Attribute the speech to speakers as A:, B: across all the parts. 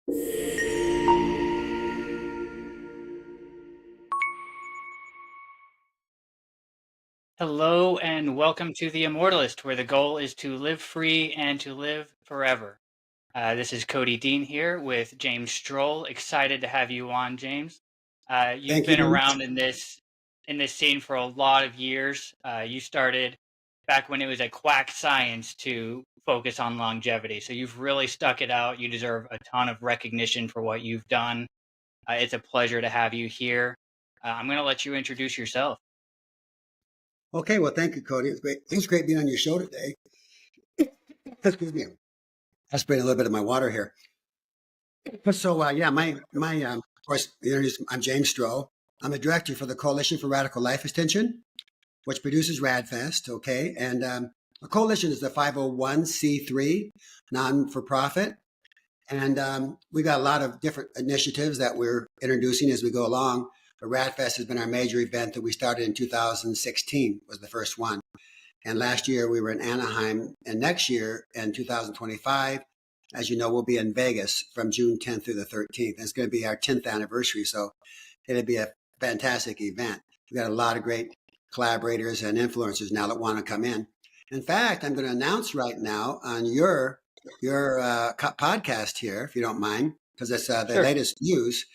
A: Hello and welcome to The Immortalist, where the goal is to live free and to live forever. This is Cody Dean here with James Stroll. Excited to have you on, James. You've
B: Thank you
A: been
B: very much.
A: around in this scene for a lot of years. You started back when it was a quack science to focus on longevity. So you've really stuck it out. You deserve a ton of recognition for what you've done. It's a pleasure to have you here. I'm going to let you introduce yourself.
B: Okay, well, thank you, Cody. It's great. It's great being on your show today. Excuse me. I sprayed a little bit of my water here. Yeah, of course, I'm James Stroh. I'm the director for the Coalition for Radical Life Extension, which produces RadFest. Okay, and the coalition is a 501c3 non-for-profit, and we got a lot of different initiatives that we're introducing as we go along. But RadFest has been our major event that we started in 2016. Was the first one. And last year we were in Anaheim, and next year in 2025, as you know, we'll be in Vegas from June 10th through the 13th. And it's going to be our 10th anniversary, so it'll be a fantastic event. We've got a lot of great collaborators and influencers now that want to come in. In fact, I'm going to announce right now on your podcast here, if you don't mind, because it's the
A: Sure.
B: latest news.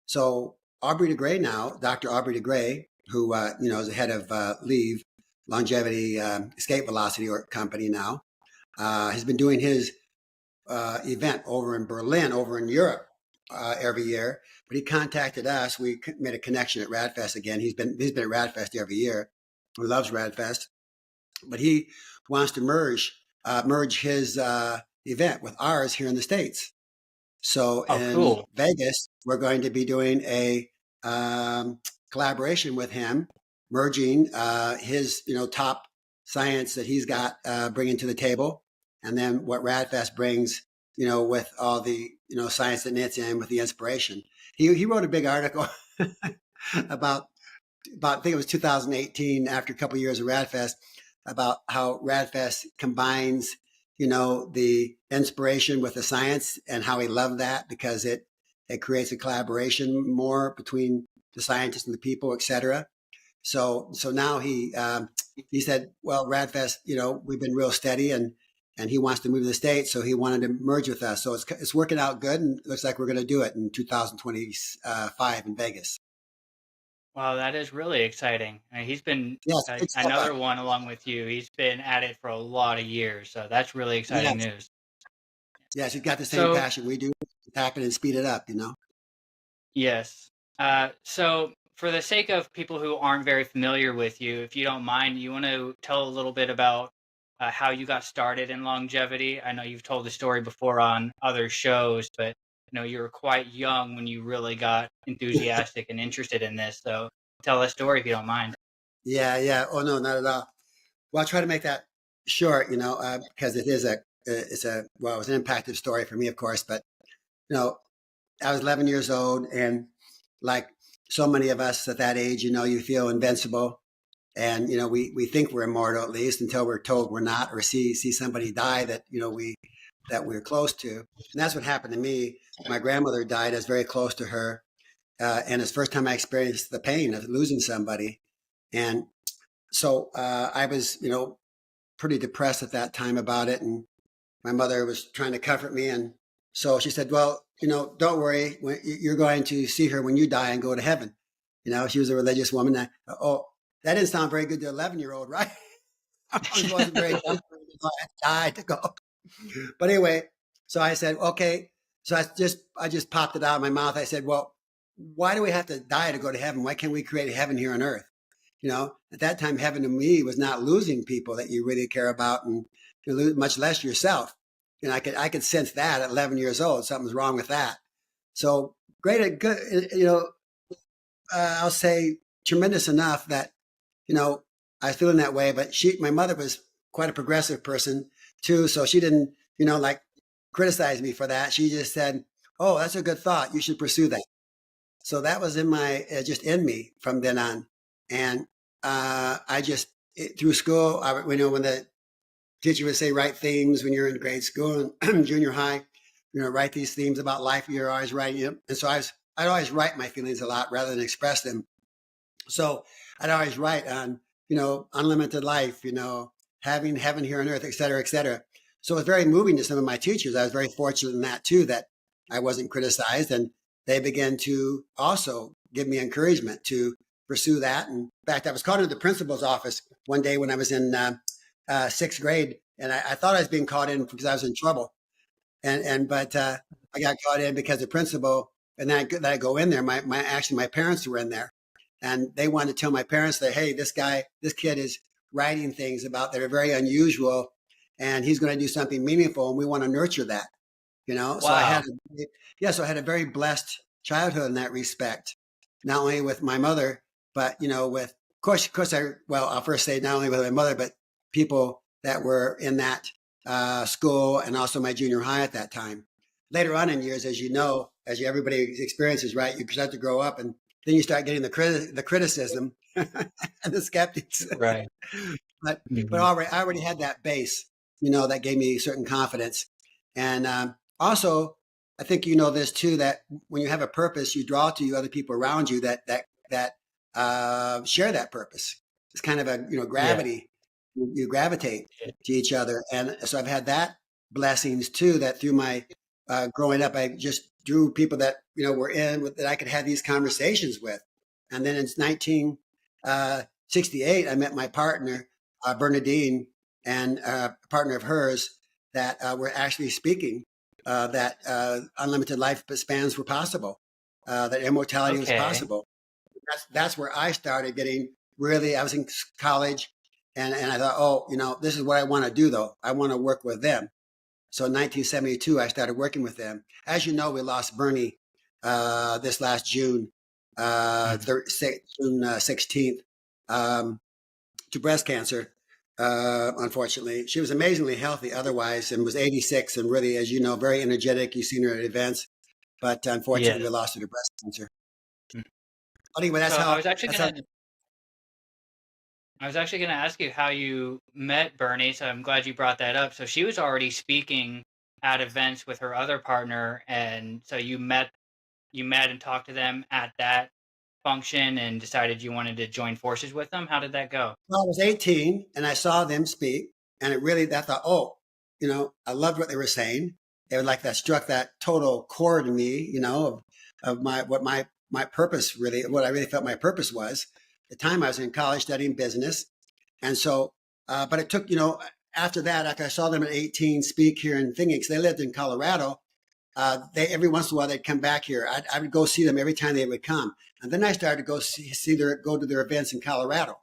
B: So Aubrey de Grey now, Dr. Aubrey de Grey, who is the head of Leave Longevity Escape Velocity or company now, has been doing his event over in Berlin, over in Europe, every year. But he contacted us. We made a connection at Radfest again. He's been at Radfest every year. He loves Radfest, but he wants to merge his event with ours here in the States. So
A: Oh,
B: in
A: cool.
B: Vegas, we're going to be doing a collaboration with him, merging his top science that he's got bringing to the table, and then what Radfest brings, with all the science that knits in with the inspiration. He wrote a big article about I think it was 2018 after a couple of years of Radfest about how Radfest combines the inspiration with the science, and how he loved that because it creates a collaboration more between the scientists and the people, etc. So now he said, well, Radfest, we've been real steady, and he wants to move to the States, so he wanted to merge with us. So it's working out good, and it looks like we're going to do it in 2025 in Vegas.
A: Wow, that is really exciting. He's been
B: Yes, good stuff.
A: another one along with you. He's been at it for a lot of years, so that's really exciting
B: Yes,
A: news.
B: yes, he's got the same
A: So,
B: passion we do. Happen and speed it up.
A: yes. So for the sake of people who aren't very familiar with you, if you don't mind, you want to tell a little bit about how you got started in longevity? I know you've told the story before on other shows, but you were quite young when you really got enthusiastic and interested in this. So tell a story if you don't mind.
B: Yeah, yeah. Oh no, not at all. Well, I'll try to make that short, because it was an impactful story for me, of course. But you know, I was 11 years old, and like so many of us at that age, you feel invincible, and we think we're immortal, at least until we're told we're not, or see somebody die that we're close to. And that's what happened to me. My grandmother died. I was very close to her, and it's the first time I experienced the pain of losing somebody. And so I was, pretty depressed at that time about it. And my mother was trying to comfort me. And so she said, well, don't worry. You're going to see her when you die and go to heaven. She was a religious woman. Oh, that didn't sound very good to an 11-year-old, right? It wasn't very comforting. I died to go. But anyway, so I said, okay. So I just popped it out of my mouth. I said, well, why do we have to die to go to heaven? Why can't we create heaven here on earth? At that time, heaven to me was not losing people that you really care about, and much less yourself. I could sense that at 11 years old, something's wrong with that. So great, good, I'll say tremendous enough that, I was feeling that way, but my mother was quite a progressive person too. So she didn't, like criticize me for that. She just said, oh, that's a good thought. You should pursue that. So that was just in me from then on. And through school, when the teacher would say write things when you're in grade school and junior high, write these themes about life. You're always writing them. And so I'd always write my feelings a lot rather than express them. So I'd always write on, unlimited life, having heaven here on earth, et cetera, et cetera. So it was very moving to some of my teachers. I was very fortunate in that too, that I wasn't criticized, and they began to also give me encouragement to pursue that. And in fact, I was called into the principal's office one day when I was in sixth grade, and I thought I was being called in because I was in trouble. But I got called in because the principal, and then I go in there. My parents were in there, and they wanted to tell my parents that, hey, this kid is writing things about that are very unusual, and he's going to do something meaningful, and we want to nurture that. So
A: Wow.
B: so I had a very blessed childhood in that respect, not only with my mother, but with, of course, I'll first say not only with my mother, but people that were in that school, and also my junior high at that time. Later on in years, as you know, everybody experiences, right? You start to grow up, and then you start getting the criticism and the skeptics.
A: Right.
B: but
A: Hmm.
B: I already had that base, that gave me certain confidence. And also, I think you know this too, that when you have a purpose, you draw to you other people around you that share that purpose. It's kind of a
A: Yeah.
B: gravity. You gravitate to each other, and so I've had that blessings too. That through my growing up, I just drew people that were in that I could have these conversations with. And then in 1968, I met my partner, Bernadine, and a partner of hers that were actually speaking that unlimited lifespans were possible, that immortality was
A: Okay.
B: possible. That's where I started getting really. I was in college, and I thought, oh, this is what I want to do, though. I want to work with them. So in 1972, I started working with them. As you know, we lost Bernie this last June,
A: Mhm.
B: June 16th, to breast cancer. Unfortunately, she was amazingly healthy otherwise, and was 86, and really, as you know, very energetic. You've seen her at events, but unfortunately, we
A: Yes.
B: lost her to breast cancer.
A: Mhm.
B: Anyway,
A: So
B: that's how.
A: I was actually gonna ask you how you met Bernie, so I'm glad you brought that up. So she was already speaking at events with her other partner, and so you met and talked to them at that function and decided you wanted to join forces with them. How did that go?
B: Well, I was 18 and I saw them speak, and it really, I thought, oh, I loved what they were saying. It was like that struck that total chord in me, of my purpose really, what I really felt my purpose was. At the time I was in college studying business. And so, but it took, after that, after I saw them at 18 speak here in Phoenix, they lived in Colorado. They every once in a while they'd come back here. I would go see them every time they would come, and then I started to go to their events in Colorado,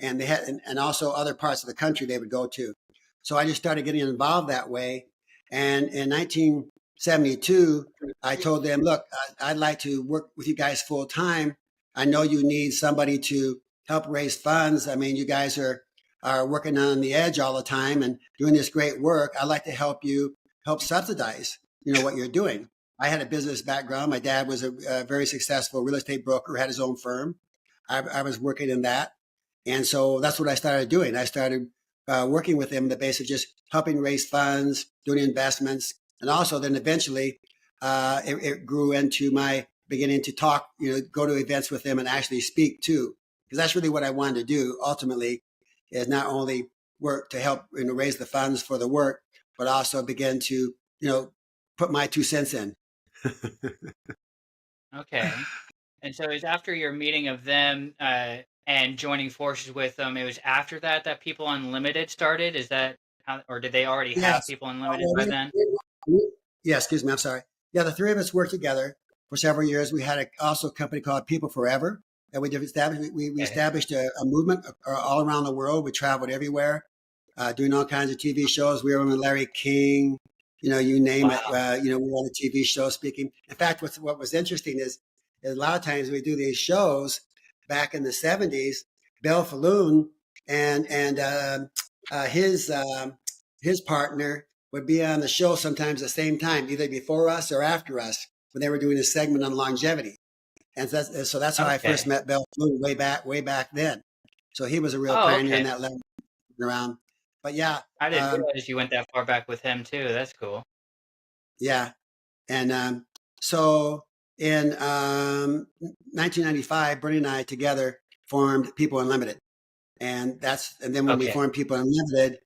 B: and they had and also other parts of the country they would go to. So I just started getting involved that way. And in 1972, I told them, "Look, I'd like to work with you guys full time. I know you need somebody to help raise funds. I mean, you guys are working on the edge all the time and doing this great work. I'd like to help subsidize what you're doing." I had a business background. My dad was a very successful real estate broker, had his own firm. I was working in that. And so that's what I started doing. I started working with him, the base of just helping raise funds, doing investments. And also then eventually it grew into my beginning to talk, go to events with him and actually speak too. Because that's really what I wanted to do ultimately, is not only work to help raise the funds for the work, but also begin to, put my 2 cents in.
A: Okay. And so it was after your meeting of them and joining forces with them. It was after that that People Unlimited started. Is that how, or did they already have
B: Yes.
A: People
B: Well,
A: Unlimited by then?
B: yeah, excuse me. I'm sorry. Yeah, the three of us worked together for several years. We had also a company called People Forever that we established. We
A: Okay.
B: established a movement all around the world. We traveled everywhere, doing all kinds of TV shows. We were on with Larry King, you name it.
A: Wow.
B: We were on a TV show speaking. In fact, what was interesting is a lot of times we do these shows back in the 70s. Bill Falloon and his partner would be on the show sometimes at the same time, either before us or after us, when they were doing a segment on longevity. And so that's how I first
A: Okay.
B: met Bill Falloon way back then. So he was a real
A: Oh,
B: pioneer in
A: okay.
B: that level around. But yeah,
A: I didn't
B: um,
A: realize you went that far back with him too. That's cool.
B: yeah. And so in 1995, Bernie and I together formed People Unlimited. And then when we
A: Okay.
B: formed People Unlimited,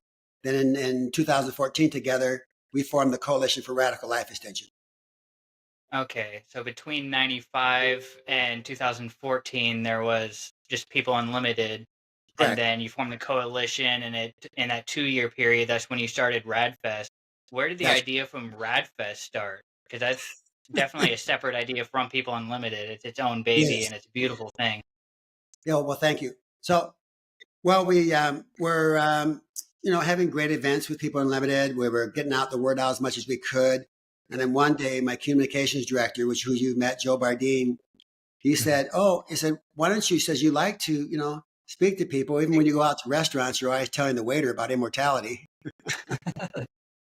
B: then in 2014 together, we formed the Coalition for Radical Life Extension.
A: Okay. So between 95 and 2014, there was just People Unlimited. And
B: Correct.
A: then you formed the coalition, and in that 2 year period, that's when you started Radfest. Where did the
B: That's
A: idea from Radfest start? Because that's definitely a separate idea from People Unlimited. It's its own baby,
B: yes.
A: and it's a beautiful thing.
B: Yeah, well, thank you. So, well, we were, having great events with People Unlimited. We were getting out the word out as much as we could. And then one day, my communications director, which who you met, Joe Bardeen, he
A: Mhm.
B: said, "Oh, he said, why don't you?" Says you like to, speak to people. Even when you go out to restaurants, you're always telling the waiter about immortality.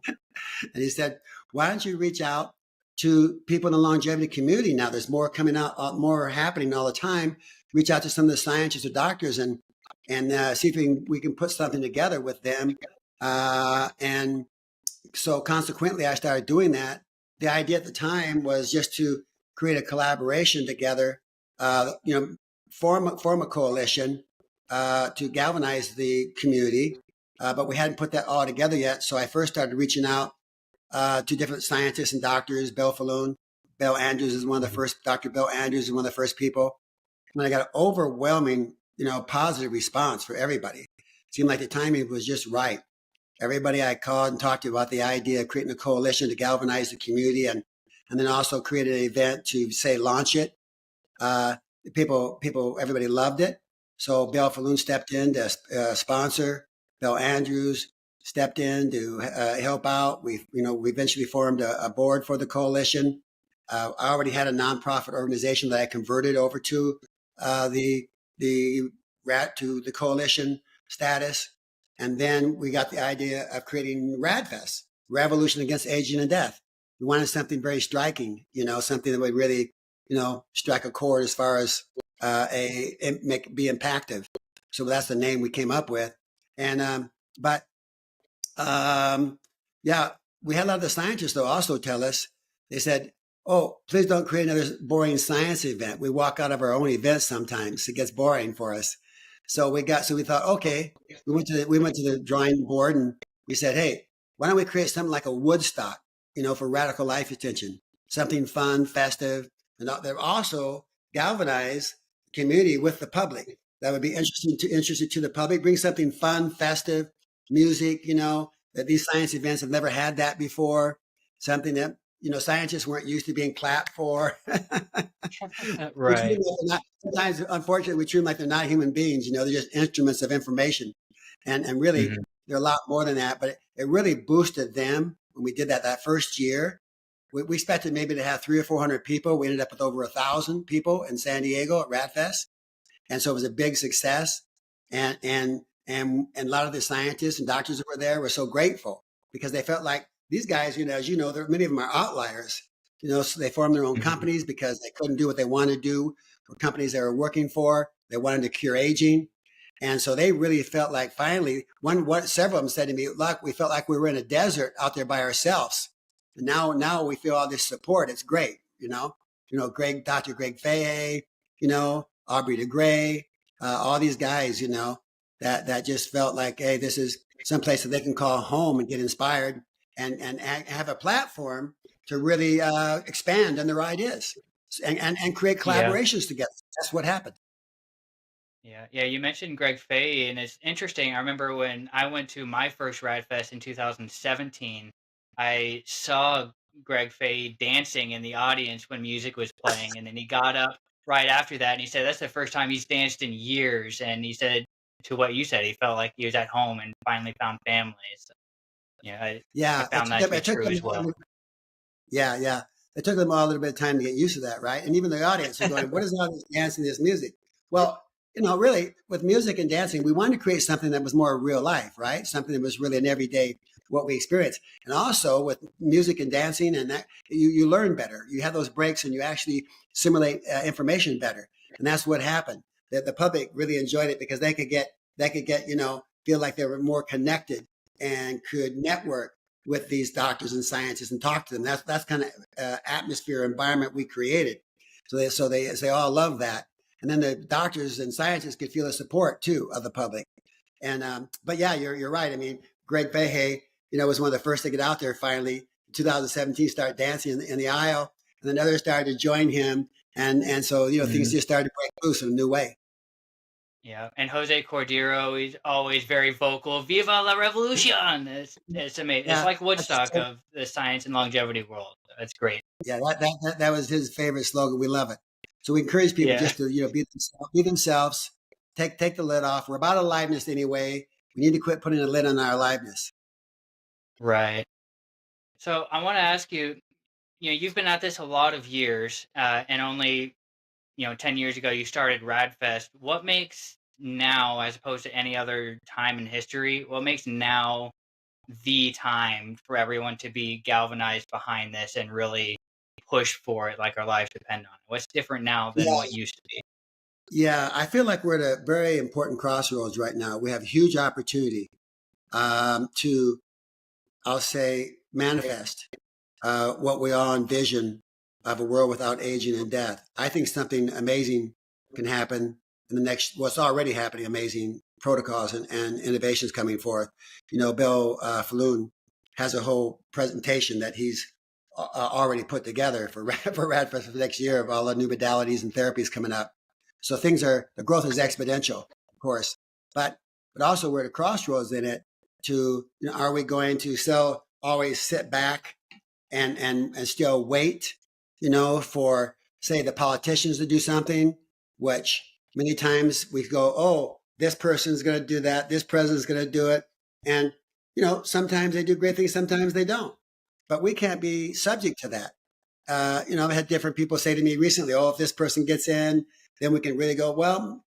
B: And he said, "Why don't you reach out to people in the longevity community now? There's more coming out, more happening all the time. Reach out to some of the scientists or doctors and see if we can put something together with them." And so consequently, I started doing that. The idea at the time was just to create a collaboration together, form a coalition to galvanize the community. But we hadn't put that all together yet. So I first started reaching out to different scientists and doctors. Bill Andrews is one of the
A: Mhm.
B: first. Dr. Bill Andrews is one of the first people. And I got an overwhelming, positive response for everybody. It seemed like the timing was just right. Everybody I called and talked to about the idea of creating a coalition to galvanize the community and then also create an event to say launch it. Uh, everybody loved it. So Bill Falloon stepped in to sponsor. Bill Andrews stepped in to help out. We eventually formed a board for the coalition. I already had a nonprofit organization that I converted over to the rat to the coalition status, and then we got the idea of creating RADFest, Revolution Against Aging and Death. We wanted something very striking, something that would really strike a chord as far as be impactful. So that's the name we came up with. And but yeah, we had a lot of the scientists though also tell us. They said, "Oh, please don't create another boring science event. We walk out of our own events sometimes. It gets boring for us." So we thought, okay, we went to the drawing board and we said, "Hey, why don't we create something like a Woodstock, for radical life attention, something fun, festive, and that also galvanize the community with the public. That would be interesting to the public. Bring something fun, festive, music, that these science events have never had that before. Something that scientists weren't used to being clapped for. We treat
A: Right.
B: them like they're not, sometimes, unfortunately, we treat them like they're not human beings. They're just instruments of information, and really
A: Mhm.
B: they're a lot more than that. But it really boosted them when we did that first year. We expected maybe to have 300 or 400 people. We ended up with over 1,000 people in San Diego at RADFest, and so it was a big success. And a lot of the scientists and doctors that were there were so grateful because they felt like these guys, as you know, many of them are outliers. So they formed their own
A: Mhm.
B: companies because they couldn't do what they wanted to do for companies they were working for. They wanted to cure aging. And so they really felt like finally, several of them said to me, "Look, we felt like we were in a desert out there by ourselves. And now we feel all this support. It's great, Dr. Greg Fahey, Aubrey de Grey, all these guys, that just felt like, hey, this is some place that they can call home and get inspired and have a platform to really expand on their ideas and create
A: Yeah.
B: collaborations together. That's what happened.
A: Yeah, yeah. You mentioned Greg Fay, and it's interesting. I remember when I went to my first Radfest in 2017, I saw Greg Fay dancing in the audience when music was playing, and then he got up right after that, and he said that's the first time he's danced in years. And he said to what you said, he felt like he was at home and finally found family. So, yeah, I
B: Yeah,
A: found that to be
B: it took
A: true
B: them
A: as well.
B: Yeah, yeah. It took them all a little bit of time to get used to that, right? And even the audience are going, "What is all this dancing, this music?" Well, really, with music and dancing, we wanted to create something that was more real life, right? Something that was really an everyday what we experience. And also with music and dancing, and that you learn better. You have those breaks, and you actually simulate information better. And that's what happened. That the public really enjoyed it because they could get feel like they were more connected and could network with these doctors and scientists and talk to them. That's kind of atmosphere environment we created. So they all love that. And then the doctors and scientists could feel the support too of the public. And but yeah, you're right. I mean, Greg Fahey, was one of the first to get out there finally in 2017, start dancing in the aisle, and then others started to join him, and so things just started to break loose in a new way.
A: Yeah, and Jose Cordero, he's always very vocal. Viva la revolution! It's amazing. It's
B: Yeah,
A: like Woodstock of the science and longevity world. That's great.
B: yeah, that was his favorite slogan. We love it. So we encourage people
A: Yeah,
B: just to be themselves, take the lid off. We're about aliveness anyway. We need to quit putting a lid on our aliveness.
A: right. So I want to ask you, you've been at this a lot of years, and only 10 years ago you started Radfest. What makes now, as opposed to any other time in history, what makes now the time for everyone to be galvanized behind this and really push for it like our lives depend on it? What's different now than
B: Yeah,
A: what used to be?
B: yeah. I feel like we're at a very important crossroads right now. We have huge opportunity to, I'll say, manifest what we all envision of a world without aging and death. I think something amazing can happen in the next, what's already happening, amazing protocols and innovations coming forth. Bill Falloon has a whole presentation that he's already put together for Radfest for the next year of all the new modalities and therapies coming up. So the growth is exponential, of course, but also we're at a crossroads in it to, are we going to still always sit back and still wait, for say the politicians to do something, which many times we go, oh, this person's going to do that, this president's going to do it, and sometimes they do great things, sometimes they don't, but we can't be subject to that. I've had different people say to me recently, oh, if this person gets in, then we can really go, well,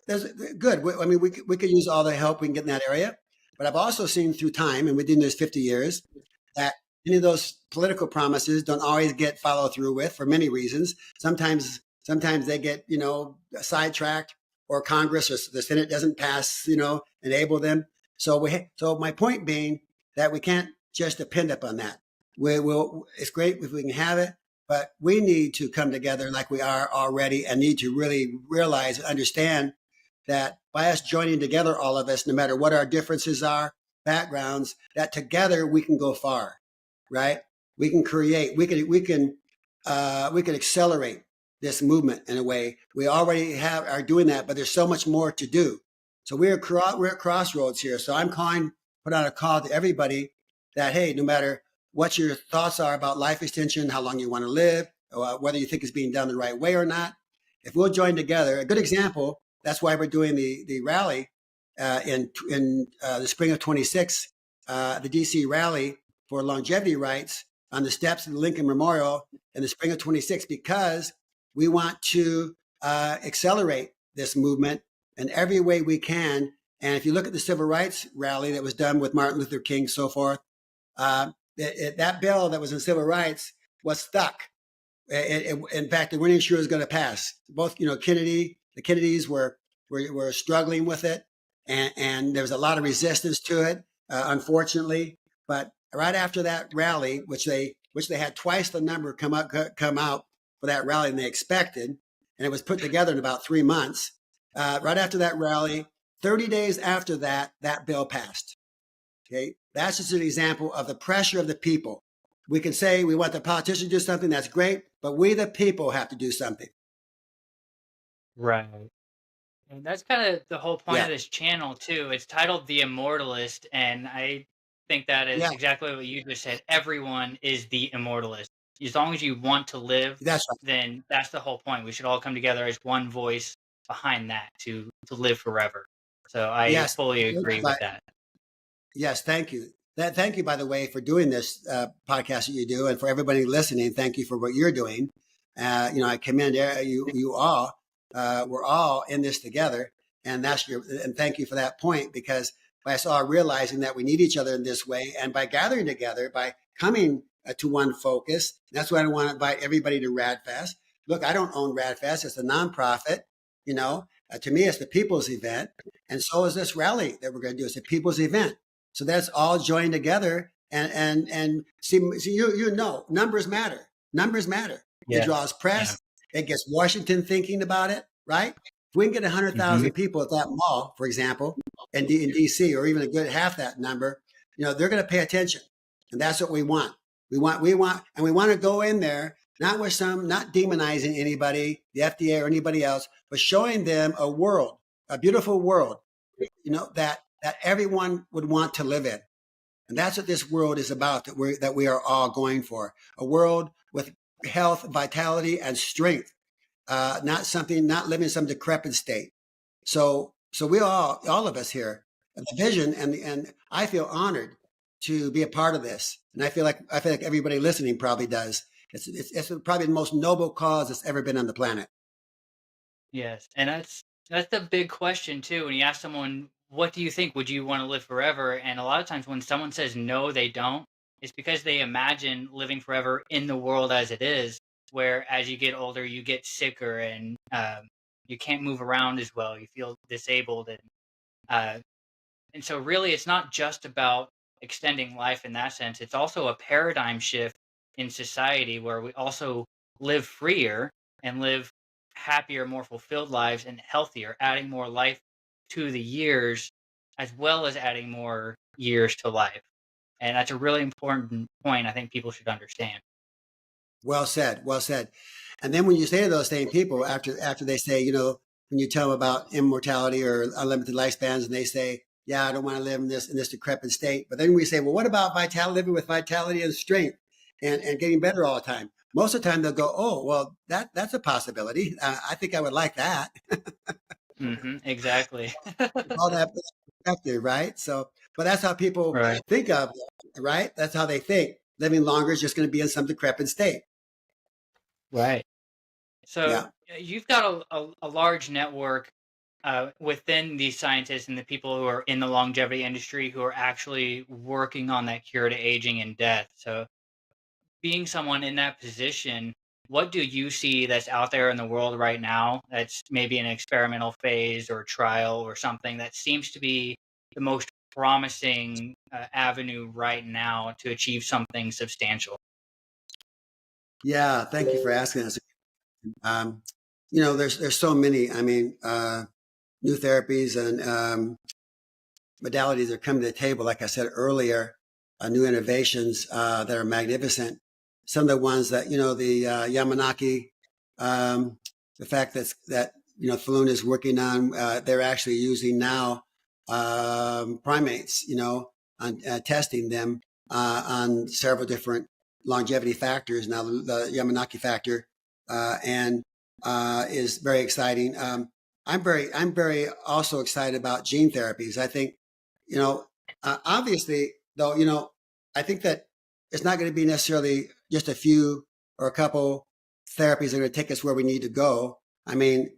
B: there's good. I mean, we could use all the help we can get in that area. But I've also seen through time, and we've been doing this 50 years, that any of those political promises don't always get followed through with for many reasons. Sometimes they get, sidetracked, or Congress or the Senate doesn't pass, enable them. So my point being that we can't just depend upon that. It's great if we can have it, but we need to come together like we are already and need to really realize and understand that by us joining together, all of us, no matter what our differences are, backgrounds, that together we can go far, right? We can create, we can accelerate this movement in a way. We already are doing that, but there's so much more to do. So we're at crossroads here. So put out a call to everybody that, hey, no matter what your thoughts are about life extension, how long you want to live, whether you think it's being done the right way or not, if we'll join together, a good example, that's why we're doing the rally in the spring of 26, the DC rally for longevity rights on the steps of the Lincoln Memorial in the spring of 26, because we want to accelerate this movement in every way we can. And if you look at the civil rights rally that was done with Martin Luther King, so forth, that bill that was in civil rights was stuck. In fact, they weren't even sure it was going to pass. Both, the Kennedys were struggling with it, and there was a lot of resistance to it, unfortunately. But right after that rally, which they had twice the number come out for that rally than they expected, and it was put together in about 3 months. Right after that rally, 30 days after that bill passed. Okay, that's just an example of the pressure of the people. We can say we want the politicians to do something, that's great, but we the people have to do something.
A: Right. And that's kind of the whole point
B: Yeah,
A: of this channel too. It's titled The Immortalist, and I think that is
B: yeah,
A: exactly what you just said. Everyone is the immortalist. As long as you want to live,
B: that's right.
A: then that's the whole point. We should all come together as one voice behind that to live forever. So I
B: Yes,
A: fully agree with that.
B: yes, thank you. Thank you, by the way, for doing this podcast that you do, and for everybody listening. Thank you for what you're doing. I commend you all. We're all in this together, and and thank you for that point, because by us all realizing that we need each other in this way, and by gathering together, by coming to one focus. That's why I want to invite everybody to Radfest. Look, I don't own Radfest; it's a nonprofit. To me, it's the people's event, and so is this rally that we're going to do. It's a people's event. So that's all joined together, and see you know numbers matter. Numbers matter. It
A: Yes.
B: draws
A: Yeah.
B: press. It gets Washington thinking about it, right? If we can get
A: Hmm.
B: 100,000 people at that mall, for example, in DC, or even a good half that number, they're going to pay attention, and that's what we want. And we want to go in there not with not demonizing anybody, the FDA or anybody else, but showing them a world, a beautiful world, that everyone would want to live in. And that's what this world is about, that we are all going for. A world with health, vitality, and strength, not living in some decrepit state. So we all of us here, the vision, and I feel honored to be a part of this. And I feel like everybody listening probably does. It's probably the most noble cause that's ever been on the planet.
A: Yes, and that's the big question too. When you ask someone, "What do you think? Would you want to live forever?" And a lot of times, when someone says no, they don't. It's because they imagine living forever in the world as it is, where as you get older, you get sicker and you can't move around as well. You feel disabled, uh, and so really, it's not just about extending life in that sense. It's also a paradigm shift in society where we also live freer and live happier, more fulfilled lives and healthier, adding more life to the years as well as adding more years to life. And that's a really important point I think people should understand.
B: Well said. Well said. And then when you say to those same people, after they say, when you tell them about immortality or unlimited lifespans, and they say, "Yeah, I don't want to live in this decrepit state." But then we say, "Well, what about vitality, living with vitality and strength, and getting better all the time?" Most of the time, they'll go, "Oh, well, that's a possibility. I think I would like that."
A: Exactly.
B: All that perspective, right? So, but that's how people
A: Right.
B: think of it, right? That's how they think. Living longer is just going to be in some decrepit state.
A: Right. So
B: Yeah.
A: you've got a large network within these scientists and the people who are in the longevity industry who are actually working on that cure to aging and death. So, being someone in that position, what do you see that's out there in the world right now that's maybe an experimental phase or trial or something that seems to be the most promising avenue right now to achieve something substantial?
B: Yeah. Thank you for asking us. Um, there's so many. I mean, new therapies and modalities are coming to the table. Like I said earlier, new innovations that are magnificent. Some of the ones that the Yamanaki, the fact that Falun is working on, they're actually using now primates, on testing them on several different longevity factors. Now the Yamanaki factor and is very exciting. I'm very also excited about gene therapies. I think, obviously, though, I think that it's not going to be necessarily just a few or a couple therapies that are going to take us where we need to go. I mean,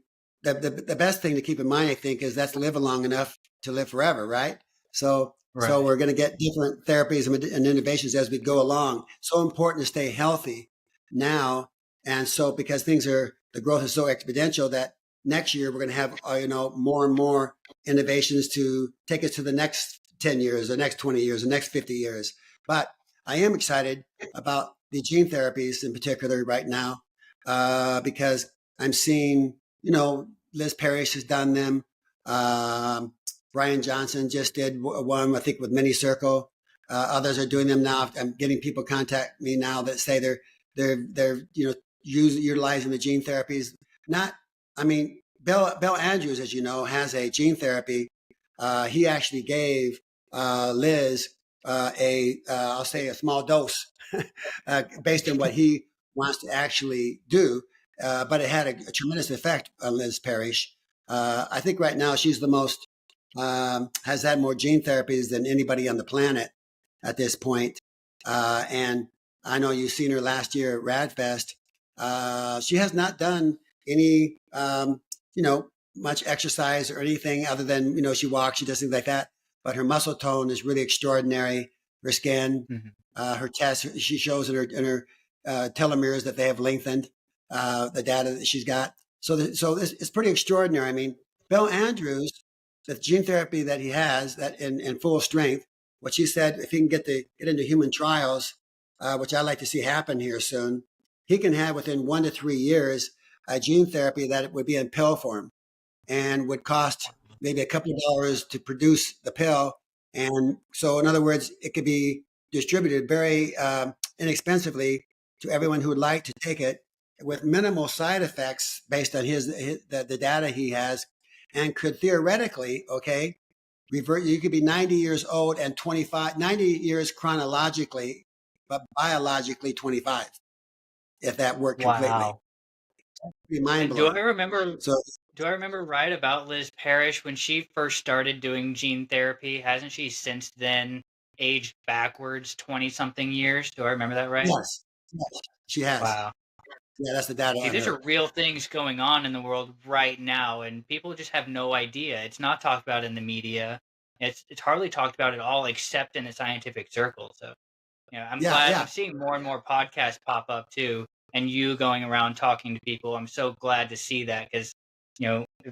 B: the best thing to keep in mind, I think, is that's live long enough to live forever, right? So
A: Right.
B: we're going to get different therapies and innovations as we go along. So important to stay healthy now, and so because the growth is so exponential that next year we're going to have more and more innovations to take us to the next 10 years, the next 20 years, the next 50 years. But I am excited about the gene therapies in particular right now because I'm seeing, Liz Parrish has done them. Brian Johnson just did one, I think, with Mini Circle. Others are doing them now. I'm getting people contact me now that say they're utilizing the gene therapies. Not, I mean, Bill Andrews, as you know, has a gene therapy. He actually gave Liz I'll say a small dose based on what he wants to actually do. But it had a tremendous effect on Liz Parrish. I think right now she's the most, has had more gene therapies than anybody on the planet at this point. And I know you've seen her last year at RadFest. She has not done any, much exercise or anything other than, she walks, she does things like that. But her muscle tone is really extraordinary. Her skin,
A: Mhm.
B: her tests, she shows in her telomeres that they have lengthened. The data that she's got. So it's pretty extraordinary. I mean, Bill Andrews, the gene therapy that he has that in full strength what she said, if he can get into human trials, which I'd like to see happen here soon, he can have within 1 to 3 years a gene therapy that would be in pill form and would cost maybe a couple of dollars to produce the pill. And so, in other words, it could be distributed very inexpensively to everyone who would like to take it with minimal side effects based on the data he has, and could theoretically, okay, revert. You could be 90 years old and 90 years chronologically, but biologically 25, if that worked completely.
A: Wow.
B: It'd be mind
A: And do I
B: blowing.
A: remember
B: So
A: do I remember right about Liz Parrish when she first started doing gene therapy? Hasn't she since then aged backwards 20 something years? Do I remember that right?
B: yes, yes, she has.
A: Wow.
B: Yeah, that's the data
A: See,
B: on
A: these
B: her.
A: are real things going on in the world right now, and people just have no idea. It's not talked about in the media. It's hardly talked about at all, except in the scientific circle. So, I'm
B: Yeah,
A: glad I'm
B: yeah,
A: seeing more and more podcasts pop up too, and you going around talking to people. I'm so glad to see that because,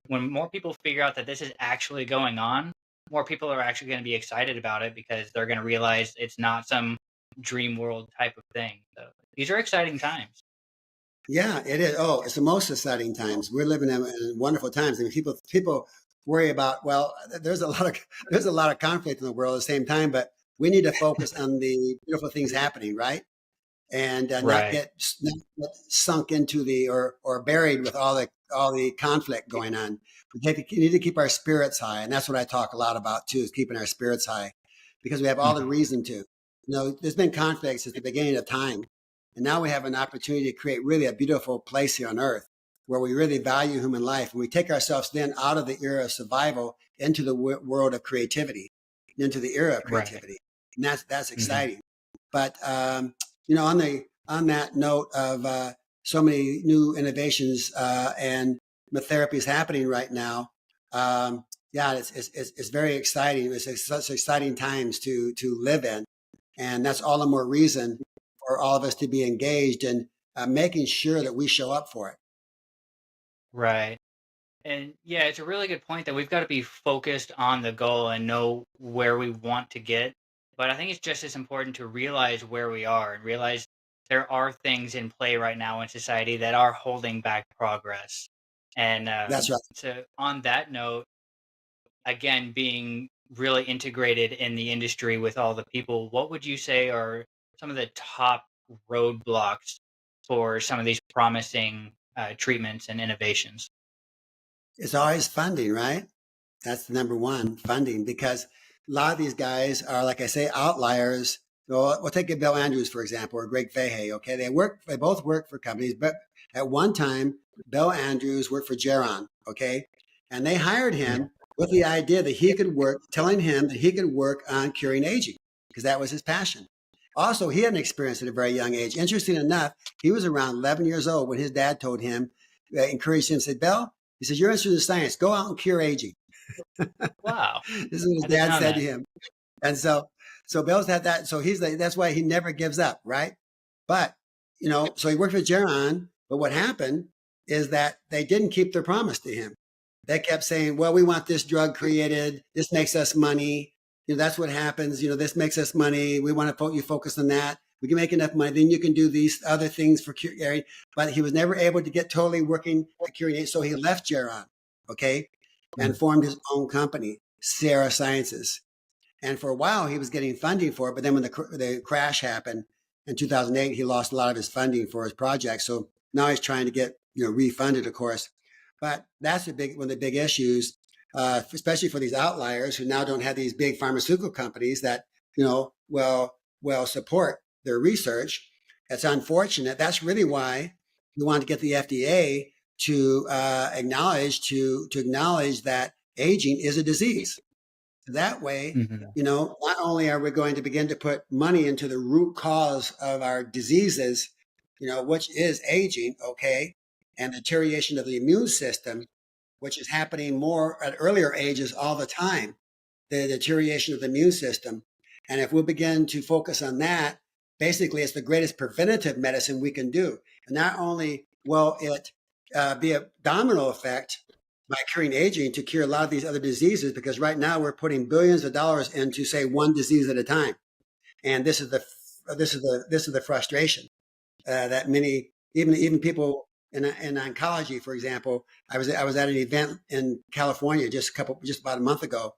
A: when more people figure out that this is actually going on, more people are actually going to be excited about it because they're going to realize it's not some dream world type of thing. So these are exciting times.
B: yeah. It is. Oh, it's the most exciting times. We're living in wonderful times. I mean, people worry about. Well, there's a lot of conflict in the world at the same time, but we need to focus on the beautiful things happening, right? And
A: Right.
B: not get sunk into or buried with all the conflict going on. Need to keep our spirits high, and that's what I talk a lot about too, is keeping our spirits high, because we have all the
A: Mhm.
B: reason to. There's been conflict since the beginning of time, and now we have an opportunity to create really a beautiful place here on Earth where we really value human life, and we take ourselves then out of the era of survival into the world of creativity, into the era of
A: Right.
B: creativity, and that's
A: Mhm.
B: exciting. But on that note of so many new innovations and therapies happening right now, yeah, it's very exciting. It's such exciting times to live in, and that's all the more reason for all of us to be engaged in making sure that we show up for it.
A: Right. And yeah, it's a really good point that we've got to be focused on the goal and know where we want to get. But I think it's just as important to realize where we are and realize there are things in play right now in society that are holding back progress. And
B: That's right.
A: so, on that note, again, being really integrated in the industry with all the people, what would you say are some of the top roadblocks for some of these promising treatments and innovations?
B: It's always funding, right? That's the number one, funding, because a lot of these guys are, like I say, outliers. So we'll take Bill Andrews, for example, or Greg Fahey. Okay. They both work for companies, but at one time, Bill Andrews worked for Geron. Okay. And they hired
A: Yeah.
B: him with the idea that he could work, telling him that he could work on curing aging because that was his passion. Also, he had an experience at a very young age. Interesting enough, he was around 11 years old when his dad told him, encouraged him, said, Bill, he says, you're interested in science. Go out and cure aging.
A: Wow.
B: This is what his
A: I didn't
B: dad
A: know
B: said to
A: that.
B: him. And so Bill's had that. So he's like, that's why he never gives up, right? But, so he worked for Geron. But what happened is that they didn't keep their promise to him. They kept saying, well, we want this drug created. This makes us money. That's what happens. This makes us money. We want to you focus on that. We can make enough money. Then you can do these other things for curing. But he was never able to get totally working at curing. So he left Geron, okay, and
A: Mm.
B: formed his own company, Sierra Sciences. And for a while, he was getting funding for it. But then when the crash happened in 2008, he lost a lot of his funding for his project. So now he's trying to get refunded, of course. But that's one of the big issues, especially for these outliers who now don't have these big pharmaceutical companies that will support their research. It's unfortunate. That's really why we want to get the FDA to acknowledge that aging is a disease. That way,
A: Mhm.
B: not only are we going to begin to put money into the root cause of our diseases, which is aging, okay, and deterioration of the immune system, which is happening more at earlier ages all the time, the deterioration of the immune system. And if we begin to focus on that, basically it's the greatest preventative medicine we can do. And not only will it be a domino effect by curing aging to cure a lot of these other diseases, because right now we're putting billions of dollars into, say, one disease at a time. And this is the frustration that many, even people in oncology, for example. I was at an event in California just about a month ago,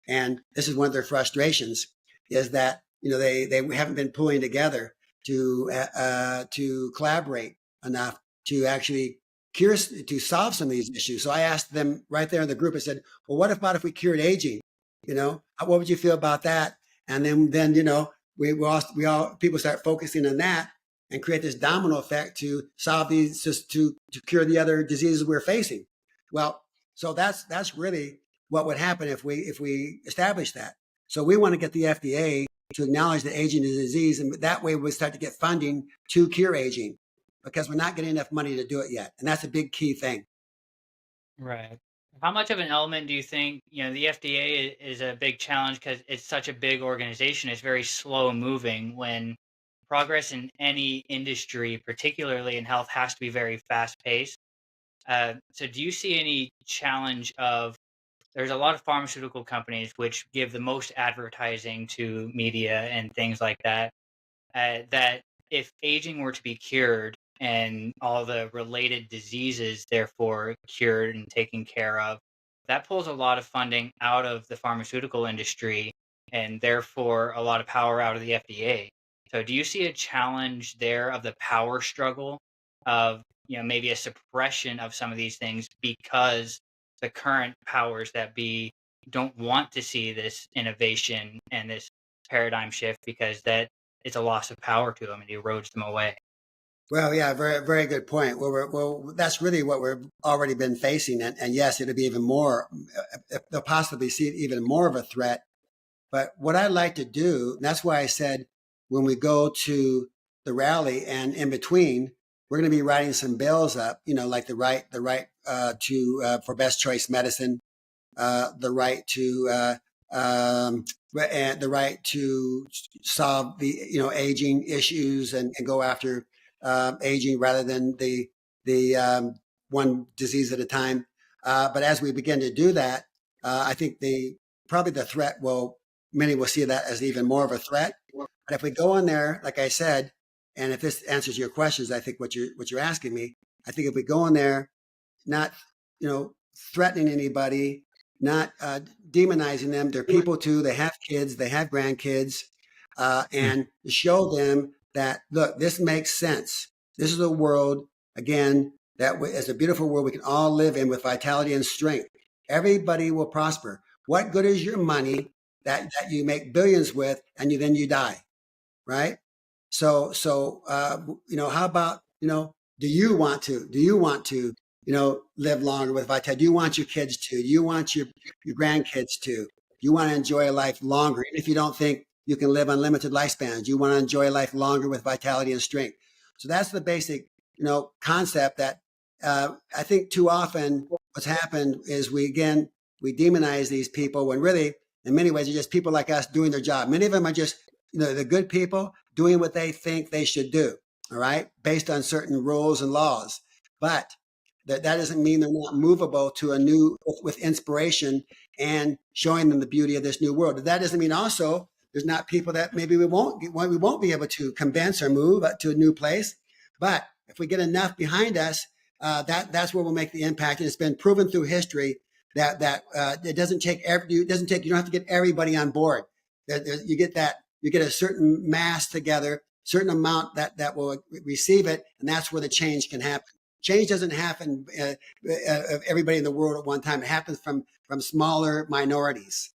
B: and this is one of their frustrations, is that they haven't been pulling together to collaborate enough to actually to solve some of these issues. So I asked them right there in the group. I said, "Well, what about if we cured aging? What would you feel about that?" And then we all people start focusing on that and create this domino effect to solve these, just to cure the other diseases we're facing. Well, so that's really what would happen if we establish that. So we want to get the FDA to acknowledge that aging is a disease, and that way we start to get funding to cure aging, because we're not getting enough money to do it yet, and that's a big key thing.
A: Right. How much of an element do you think, the FDA is a big challenge because it's such a big organization. It's very slow moving when progress in any industry, particularly in health, has to be very fast paced. So do you see any challenge of there's a lot of pharmaceutical companies which give the most advertising to media and things like that, that if aging were to be cured and all the related diseases therefore cured and taken care of, that pulls a lot of funding out of the pharmaceutical industry and therefore a lot of power out of the FDA. So do you see a challenge there of the power struggle of, maybe a suppression of some of these things because the current powers that be don't want to see this innovation and this paradigm shift because that it's a loss of power to them and erodes them away.
B: Well, yeah, very, very good point. Well, that's really what we've already been facing. And yes, it'll be even more, they'll possibly see it even more of a threat. But what I like to do, and that's why I said when we go to the rally and in between, we're going to be writing some bills up, like the right for best choice medicine, the right to and the right to solve the aging issues, and go after aging rather than the one disease at a time. But as we begin to do that, I think probably the threat will many will see that as even more of a threat. But if we go in there, like I said, and if this answers your questions, I think what you're asking me, I think if we go in there, not threatening anybody, not demonizing them. They're people too. They have kids. They have grandkids, and show them that, look, this makes sense. This is a world, again, that is a beautiful world we can all live in with vitality and strength. Everybody will prosper. What good is your money that you make billions with, and then you die, right? So how about do you want to live longer with vitality? Do you want your kids to? Do you want your grandkids to? Do you want to enjoy life longer? Even if you don't think you can live unlimited lifespans, you want to enjoy life longer with vitality and strength. So that's the basic, concept that I think too often what's happened is we demonize these people when really, in many ways, they're just people like us doing their job. Many of them are just, the good people doing what they think they should do. All right. Based on certain rules and laws. But that doesn't mean they're not movable to a new, with inspiration and showing them the beauty of this new world. That doesn't mean also there's not people that maybe we won't be able to convince or move to a new place. But if we get enough behind us, that's where we'll make the impact. And it's been proven through history that it doesn't take you don't have to get everybody on board. You get a certain mass together, certain amount that will receive it, and that's where the change can happen. Change doesn't happen of everybody in the world at one time. It happens from smaller minorities.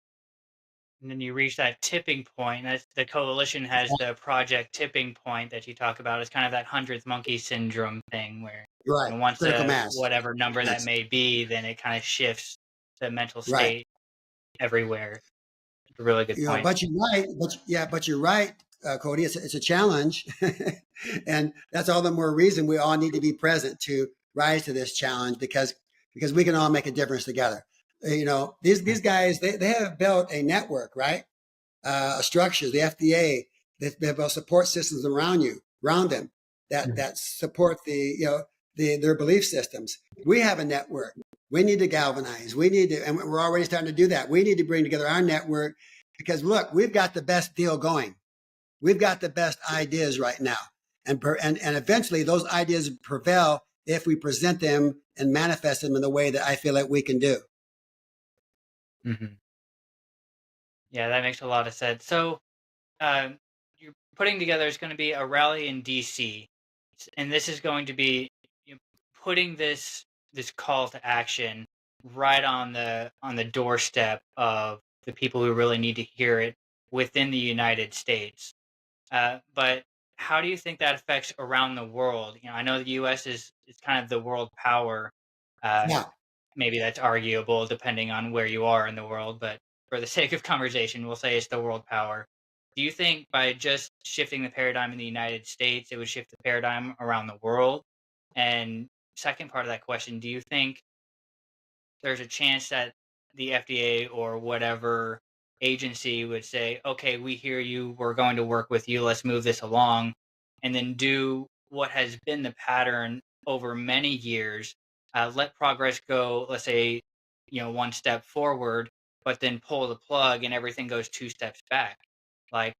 A: And then you reach that tipping point. That's the coalition has the project tipping point that you talk about. It's kind of that 100th monkey syndrome thing where
B: Right.
A: once
B: Critical mass.
A: whatever number that
B: Yes.
A: may be, then it kind of shifts the mental
B: Right.
A: state everywhere. It's a really good point.
B: But you're right. But you're right, Cody. It's a challenge, and that's all the more reason we all need to be present to rise to this challenge, because we can all make a difference together. These guys, they have built a network, right? Structures, the FDA, they have built support systems around them that support their belief systems. We have a network. We need to galvanize. We need to, and we're already starting to do that. We need to bring together our network because look, we've got the best deal going. We've got the best ideas right now. And eventually those ideas prevail if we present them and manifest them in the way that I feel like we can do.
A: Hmm. Yeah, that makes a lot of sense. So, you're putting together is going to be a rally in DC, and this is going to be, you know, putting this call to action right on the doorstep of the people who really need to hear it within the United States. But how do you think that affects around the world? I know the U.S. is kind of the world power. Uh,
B: Yeah.
A: Maybe that's arguable depending on where you are in the world, but for the sake of conversation, we'll say it's the world power. Do you think by just shifting the paradigm in the United States, it would shift the paradigm around the world? And second part of that question, do you think there's a chance that the FDA or whatever agency would say, okay, we hear you, we're going to work with you, let's move this along, and then do what has been the pattern over many years, let progress go, let's say, one step forward, but then pull the plug and everything goes two steps back. Like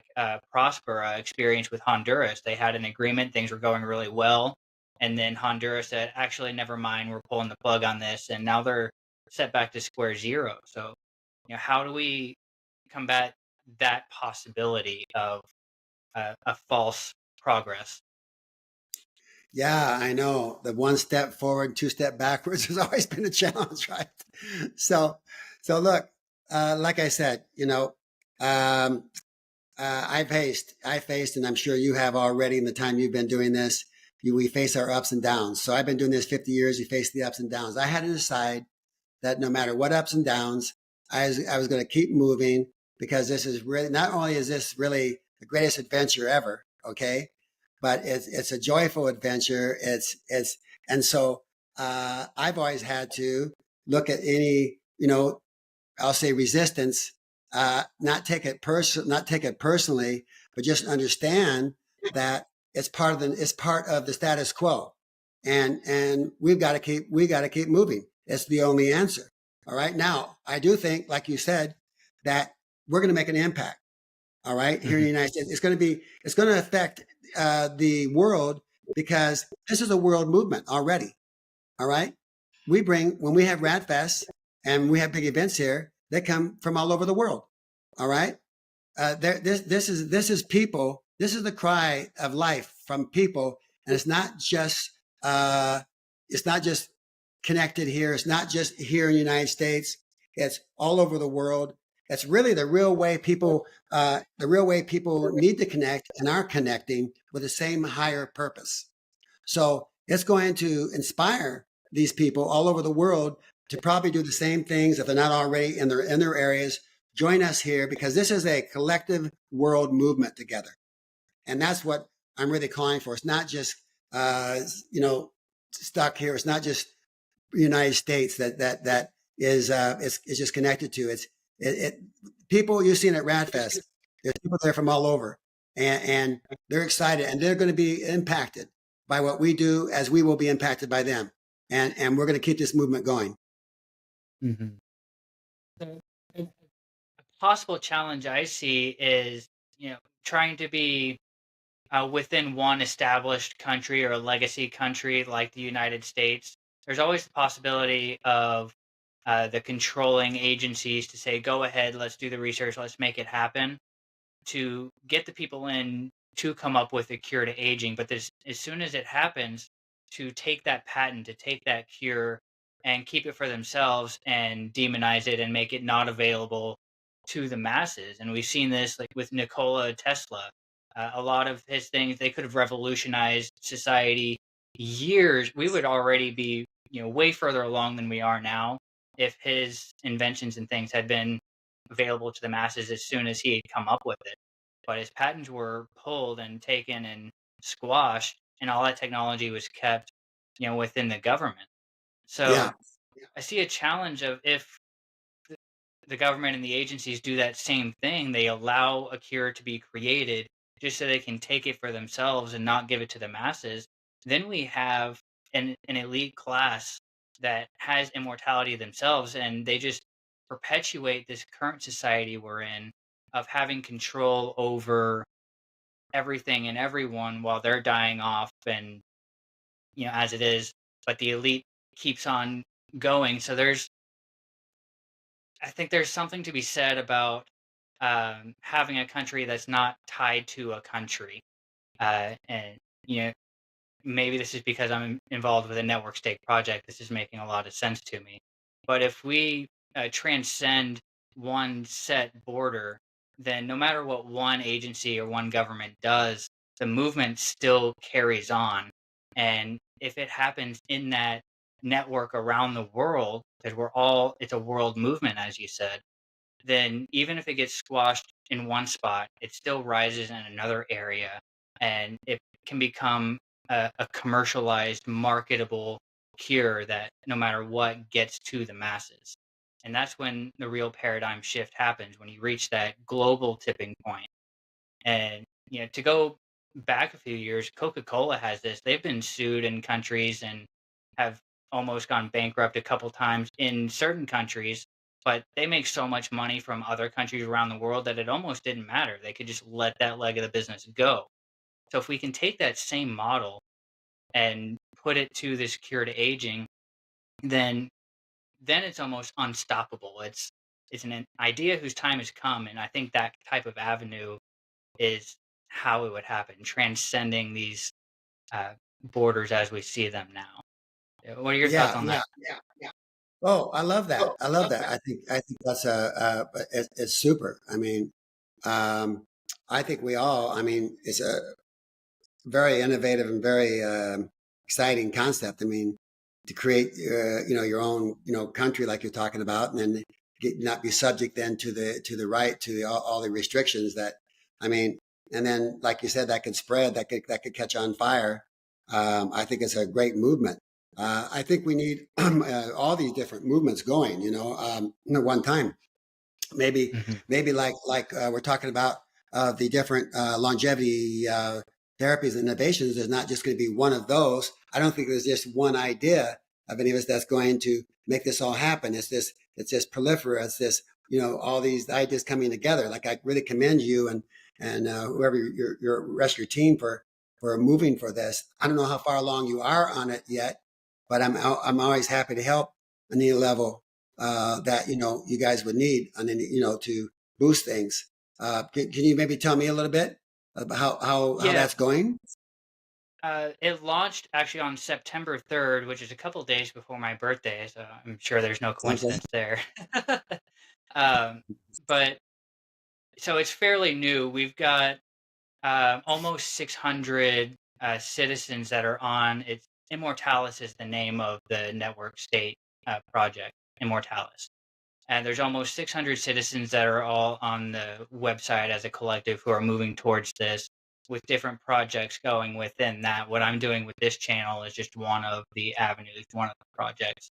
A: Prospera experience with Honduras, they had an agreement, things were going really well. And then Honduras said, actually, never mind, we're pulling the plug on this. And now they're set back to square zero. So, how do we combat that possibility of a false progress?
B: Yeah, I know. The one step forward, two step backwards has always been a challenge, right? So, so look, like I said, um, I faced, and I'm sure you have already in the time you've been doing this. We face our ups and downs. So I've been doing this 50 years. We face the ups and downs. I had to decide that no matter what ups and downs, I was going to keep moving because this is really, not only is this really the greatest adventure ever, okay, but it's a joyful adventure. And so I've always had to look at any, I'll say resistance, not take it personally, but just understand that it's part of the status quo, and we got to keep moving. It's the only answer. All right. Now, I do think, like you said, that we're going to make an impact. All right, here in
A: Hmm.
B: the United States, it's going to affect the world because this is a world movement already. All right. When we have RadFest and we have big events here, they come from all over the world. All right. This is people. This is the cry of life from people. And uh, it's not just connected here. It's not just here in the United States. It's all over the world. It's really the real way people need to connect and are connecting with the same higher purpose. So it's going to inspire these people all over the world to probably do the same things if they're not already in their areas. Join us here because this is a collective world movement together, and that's what I'm really calling for. It's not just uh, you know stuck here. It's not just the United States that is just connected to. It people you've seen at Radfest. There's people there from all over, and they're excited, and they're going to be impacted by what we do, as we will be impacted by them, and we're going to keep this movement going.
A: Hmm. So, a possible challenge I see is, trying to be within one established country or a legacy country like the United States. There's always the possibility of the controlling agencies to say, go ahead, let's do the research, let's make it happen, to get the people in to come up with a cure to aging. But as soon as it happens, to take that patent, to take that cure and keep it for themselves and demonize it and make it not available to the masses. And we've seen this like with Nikola Tesla. A lot of his things, they could have revolutionized society years. We would already be, way further along than we are now if his inventions and things had been available to the masses as soon as he had come up with it. But his patents were pulled and taken and squashed, and all that technology was kept, within the government.
B: Yeah,
A: So I see a challenge of if the government and the agencies do that same thing, they allow a cure to be created just so they can take it for themselves and not give it to the masses. Then we have an elite class that has immortality themselves, and they just perpetuate this current society we're in of having control over everything and everyone while they're dying off, and as it is, but the elite keeps on going. So I think there's something to be said about having a country that's not tied to a country. And you know, maybe this is because I'm involved with a network state project. This is making a lot of sense to me. But if we transcend one set border, then no matter what one agency or one government does, the movement still carries on. And if it happens in that network around the world, because it's a world movement, as you said, then even if it gets squashed in one spot, it still rises in another area, and it can become a commercialized, marketable cure that no matter what gets to the masses. And that's when the real paradigm shift happens, when you reach that global tipping point. And to go back a few years, Coca-Cola has this. They've been sued in countries and have almost gone bankrupt a couple times in certain countries, but they make so much money from other countries around the world that it almost didn't matter. They could just let that leg of the business go. So if we can take that same model and put it to this cure to aging, then it's almost unstoppable. It's an idea whose time has come, and I think that type of avenue is how it would happen, transcending these uh, borders as we see them now. What are your thoughts
B: Yeah,
A: on
B: yeah,
A: that?
B: yeah, yeah. Oh, I love that. I love that. I think that's it's super. I mean, um, I think we all. I mean, it's a very innovative and very exciting concept. I mean, to create your own country like you're talking about, and then not be subject then to the right to all the restrictions that I mean, and then like you said, that could spread, that could catch on fire. I think it's a great movement. I think we need all these different movements going. At one time maybe
A: Mhm.
B: maybe like we're talking about the different longevity therapies and innovations. There's not just going to be one of those. I don't think there's just one idea of any of us that's going to make this all happen. It's this proliferate. It's this all these ideas coming together. Like I really commend you and whoever your rest of your team for moving for this. I don't know how far along you are on it yet, but I'm always happy to help on any level that you guys would need on any to boost things. Can you maybe tell me a little bit about how
A: Yeah,
B: that's going?
A: it launched actually on September 3rd, which is a couple days before my birthday, so I'm sure there's no
B: Okay.
A: coincidence there. um, but so it's fairly new. We've got almost 600 citizens that are on. It's Immortalis is the name of the network state project, Immortalis. And there's almost 600 citizens that are all on the website as a collective who are moving towards this with different projects going within that. What I'm doing with this channel is just one of the avenues, one of the projects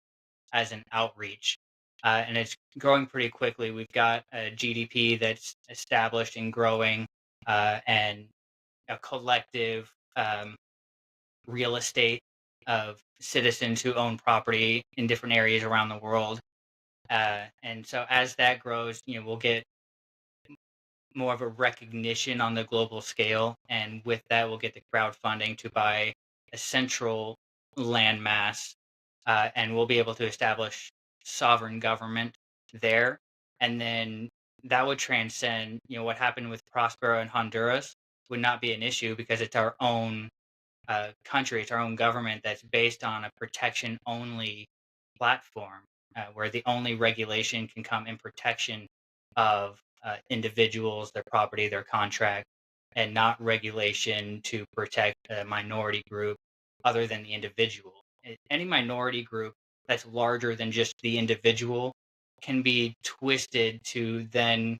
A: as an outreach. And it's growing pretty quickly. We've got a GDP that's established and growing, and a collective real estate of citizens who own property in different areas around the world. And so as that grows, we'll get more of a recognition on the global scale. And with that, we'll get the crowdfunding to buy a central landmass, and we'll be able to establish sovereign government there. And then that would transcend, what happened with Prospero in Honduras would not be an issue because it's our own country, it's our own government that's based on a protection only platform, where the only regulation can come in protection of individuals, their property, their contract, and not regulation to protect a minority group other than the individual. Any minority group that's larger than just the individual can be twisted to then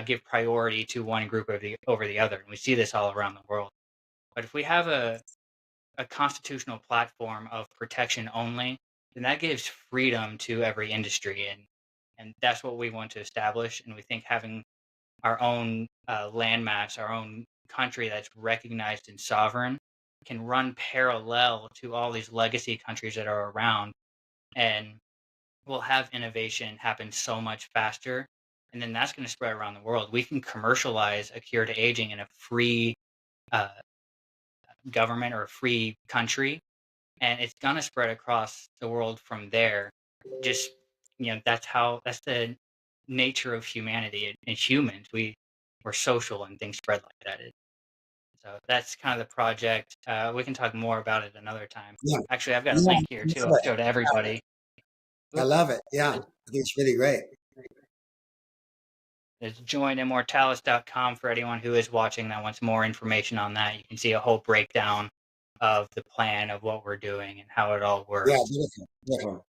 A: give priority to one group over the other. And we see this all around the world. But if we have a constitutional platform of protection only, then that gives freedom to every industry, and that's what we want to establish. And we think having our own landmass, our own country that's recognized and sovereign, can run parallel to all these legacy countries that are around, and we'll have innovation happen so much faster. And then that's going to spread around the world. We can commercialize a cure to aging in a free uh, government or a free country, and it's going to spread across the world from there. Just, that's the nature of humanity and humans. We're social, and things spread like that. So that's kind of the project. We can talk more about it another time.
B: Yeah.
A: Actually, I've got a
B: Yeah.
A: link here too. I'll show to everybody.
B: I
A: Oop.
B: love it. Yeah. I think it's really great.
A: It's joinimmortalis.com for anyone who is watching that wants more information on that. You can see a whole breakdown of the plan of what we're doing and how it all
B: Yeah.
A: works.
B: Beautiful. Beautiful.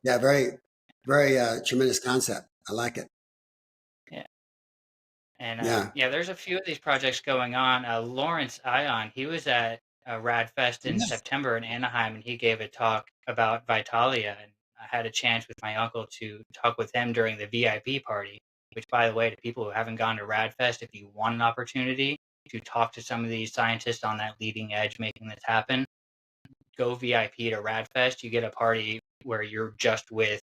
B: Yeah. Very, very tremendous concept. I like it.
A: Yeah. And
B: Yeah.
A: there's a few of these projects going on. Lawrence Ion, he was at RadFest in
B: Yes.
A: September in Anaheim, and he gave a talk about Vitalia. And I had a chance with my uncle to talk with him during the VIP party. Which, by the way, to people who haven't gone to RadFest, if you want an opportunity to talk to some of these scientists on that leading edge making this happen, go VIP to RadFest. You get a party where you're just with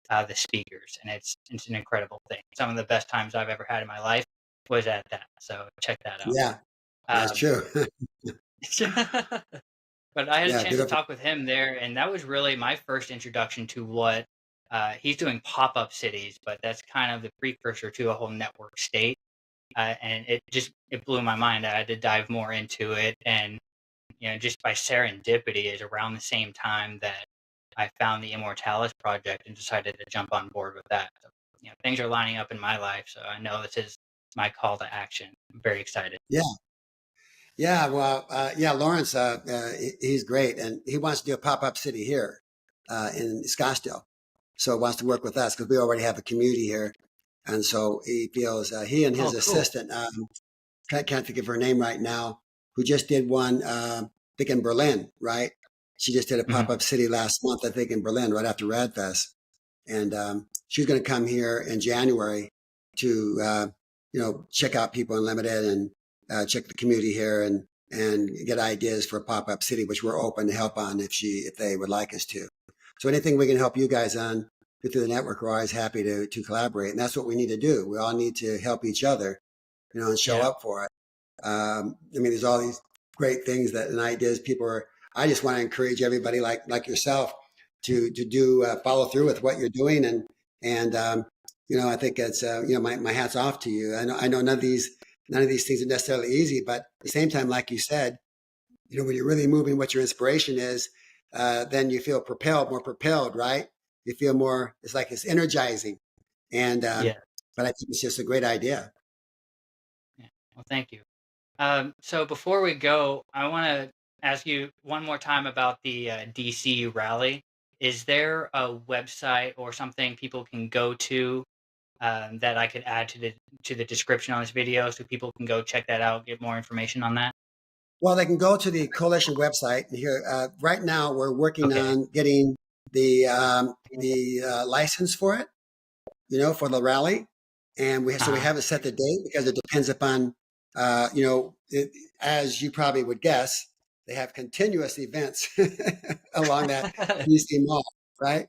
A: the speakers, and it's an incredible thing. Some of the best times I've ever had in my life was at that. So check that out.
B: Yeah. That's true.
A: But I had a
B: Yeah.
A: chance to
B: Beautiful.
A: talk with him there, and that was really my first introduction to what he's doing pop-up cities, but that's kind of the precursor to a whole network state. And it blew my mind. I had to dive more into it, and just by serendipity, is around the same time that I found the Immortalis project and decided to jump on board with that. So, things are lining up in my life, so I know this is my call to action. I'm very excited.
B: Yeah. Yeah. Well, yeah, Lawrence, he's great. And he wants to do a pop-up city here in Scottsdale. So wants to work with us because we already have a community here. And so he feels he and his
A: Oh, cool.
B: assistant, can't think of her name right now, who just did one, I think in Berlin, right? She just did a
A: Mhm.
B: pop-up city last month, I think in Berlin, right after RadFest. And she's going to come here in January to, check out People Unlimited and check the community here and get ideas for a pop-up city, which we're open to help on if they would like us to. So anything we can help you guys on through the network, we're always happy to collaborate. And that's what we need to do. We all need to help each other, and show
A: Yeah.
B: up for it. There's all these great things and ideas I just want to encourage everybody like yourself to do follow through with what you're doing. And I think it's, my hat's off to you. I know none of these things are necessarily easy, but at the same time, like you said, when you're really moving what your inspiration is, then you feel more propelled, right? You feel more, it's like it's energizing. And,
A: Yeah.
B: but I think it's just a great idea.
A: Yeah. Well, thank you. So before we go, I want to ask you one more time about the DC rally. Is there a website or something people can go to that I could add to the description on this video so people can go check that out, get more information on that?
B: Well, they can go to the coalition website here. Right now, we're working
A: Okay.
B: on getting the license for it, for the rally, and we haven't set the date because it depends upon, as you probably would guess, they have continuous events along that DC Mall, right?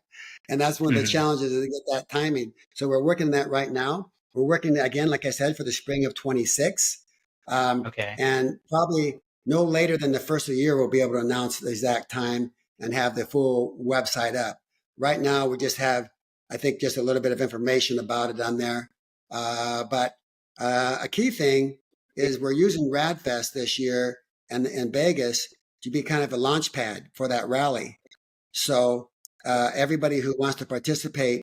B: And that's one of the
A: Mhm.
B: challenges is to get that timing. So we're working on that right now. We're working again, like I said, for the spring of 26,
A: Okay.
B: and probably no later than the first of the year, we'll be able to announce the exact time and have the full website up. Right now, we just have, I think, just a little bit of information about it on there. But a key thing is we're using RadFest this year and in Vegas to be kind of a launch pad for that rally. So everybody who wants to participate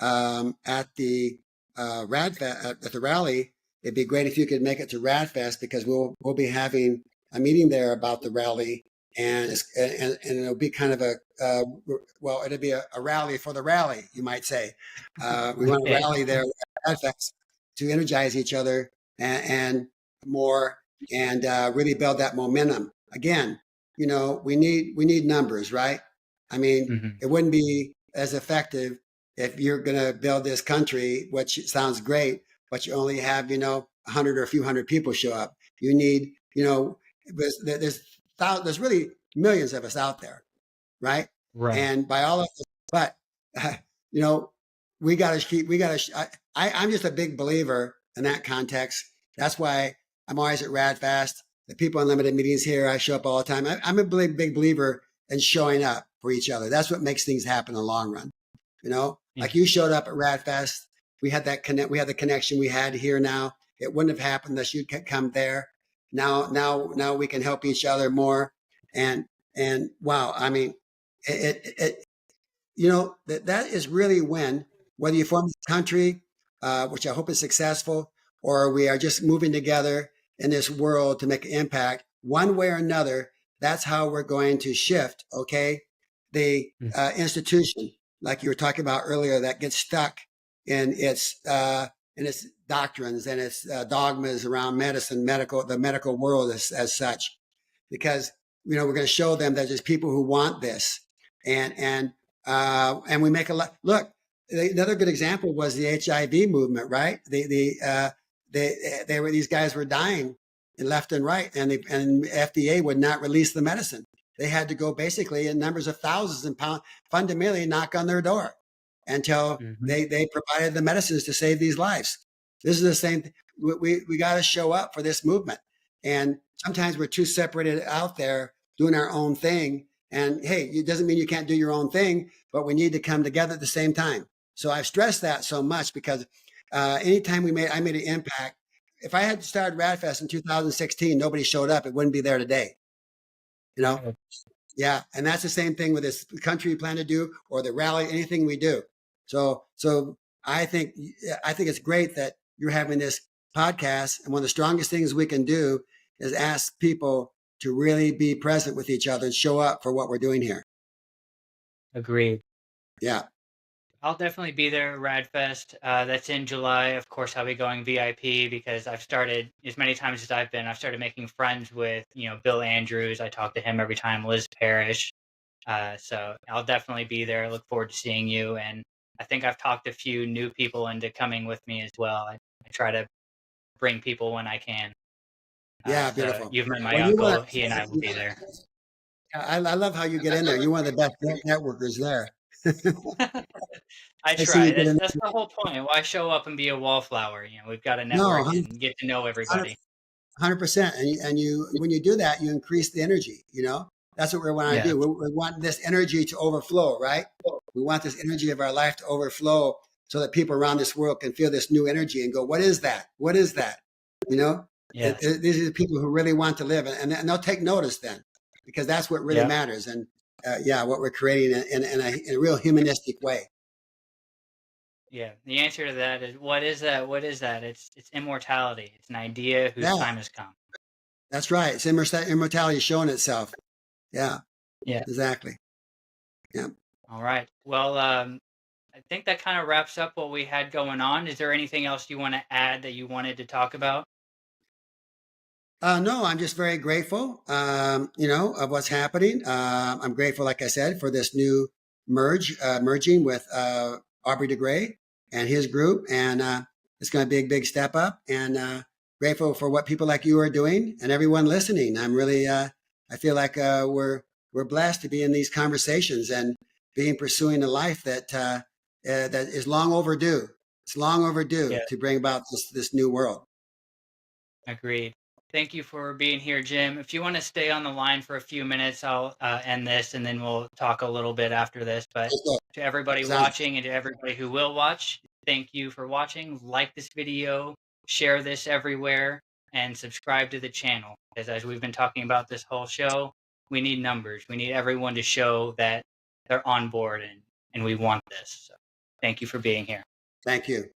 B: at the RadFest at the rally, it'd be great if you could make it to RadFest because we'll be having a meeting there about the rally, and it'll be kind of it'll be a rally for the rally, you might say. We want to
A: Okay.
B: rally there at RadFest to energize each other and more, and really build that momentum. Again, we need numbers, right? I mean,
A: Mhm.
B: it wouldn't be as effective if you're going to build this country, which sounds great, but you only have, 100 or a few hundred people show up. You need, there's really millions of us out there, right?
A: Right.
B: And by all of us But you know, we got to keep. We got to. I'm just a big believer in that context. That's why I'm always at RadFast. The People Unlimited meetings here, I show up all the time. I'm a big believer in showing up for each other. That's what makes things happen in the long run. You know,
A: Yeah.
B: like you showed up at RadFest. We had that connect. We had the connection we had here now. It wouldn't have happened unless you'd come there. Now we can help each other more. And wow, I mean, it you know, that is really when, whether you form a country, which I hope is successful, or we are just moving together in this world to make an impact, one way or another, that's how we're going to shift. Okay. The institution, like you were talking about earlier, that gets stuck in its doctrines and its dogmas around medicine, the medical world as such, because, you know, we're going to show them that there's people who want this, and we make a lot. Look, another good example was the HIV movement, right? They were, these guys were dying left and right, and FDA would not release the medicine. They had to go basically in numbers of thousands and fundamentally knock on their door until they provided the medicines to save these lives. This is the same. We got to show up for this movement, and sometimes we're too separated out there doing our own thing. And hey, it doesn't mean you can't do your own thing, but we need to come together at the same time. So I've stressed that so much because anytime I made an impact. If I had started RadFest in 2016, nobody showed up. It wouldn't be there today. You know? Yeah. And that's the same thing with this country we plan to do or the rally, anything we do. So I think it's great that you're having this podcast. And one of the strongest things we can do is ask people to really be present with each other and show up for what we're doing here.
A: Agreed.
B: Yeah.
A: I'll definitely be there at RadFest. That's in July. Of course, I'll be going VIP because I've started, as many times as I've been, I've started making friends with, Bill Andrews. I talk to him every time, Liz Parrish. So I'll definitely be there. I look forward to seeing you. And I think I've talked a few new people into coming with me as well. I try to bring people when I can.
B: Yeah, beautiful.
A: So you've met my uncle. He and I will be there.
B: I love how you get in there. You're one of the best networkers there.
A: I try. That's the whole point. Why show up and be a wallflower? We've got to network and get to know everybody.
B: 100%. And you, when you do that, you increase the energy. That's what we want to do. We want this energy to overflow, right? We want this energy of our life to overflow so that people around this world can feel this new energy and go, what is that? What is that? These are the people who really want to live, and they'll take notice then, because that's what really matters. And what we're creating in a real humanistic way.
A: Yeah, the answer to that is, what is that? What is that? It's immortality. It's an idea whose time has come.
B: That's right. It's immortality showing itself. Yeah.
A: Yeah.
B: Exactly. Yeah.
A: All right. Well, I think that kind of wraps up what we had going on. Is there anything else you want to add that you wanted to talk about?
B: No, I'm just very grateful, of what's happening. I'm grateful, like I said, for this new merging with Aubrey de Grey and his group. And it's going to be a big step up, and grateful for what people like you are doing and everyone listening. I'm really, I feel like we're blessed to be in these conversations and pursuing a life that that is long overdue. It's long overdue to bring about this new world.
A: Agreed. Thank you for being here, Jim. If you want to stay on the line for a few minutes, I'll end this, and then we'll talk a little bit after this. But to everybody watching and to everybody who will watch, thank you for watching. Like this video, share this everywhere, and subscribe to the channel. Because as we've been talking about this whole show, we need numbers. We need everyone to show that they're on board and we want this. So thank you for being here.
B: Thank you.